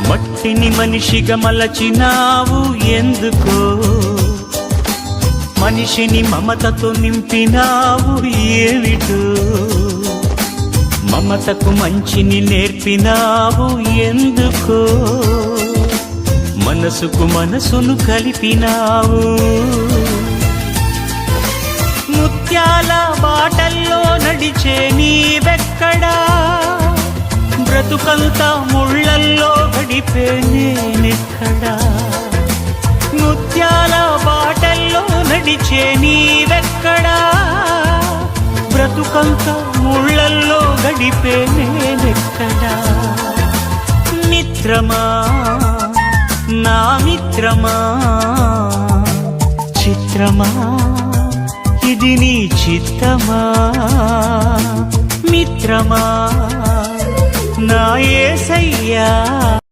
మట్టిని మనిషిగా మలచినావు ఎందుకో, మనిషిని మమతతో నింపినావు ఏమిటో, మమతకు మంచిని నేర్పినావు ఎందుకో, మనసుకు మనసును కలిపినావు. ముత్యాల బాటల్లో నడిచే నీవెక్కడా, బ్రతుకంతా ముళ్ళల్లో గడిపే నేనెక్కడా. ముత్యాల బాటల్లో నడిచే నీవెక్కడా, బ్రతుకంతా ముళ్ళల్లో గడిపే నేనెక్కడా. మిత్రమా నా మిత్రమా, చిత్రమా ఇది నీ చిత్తమా. మిత్రమా నా యేసయ్యా.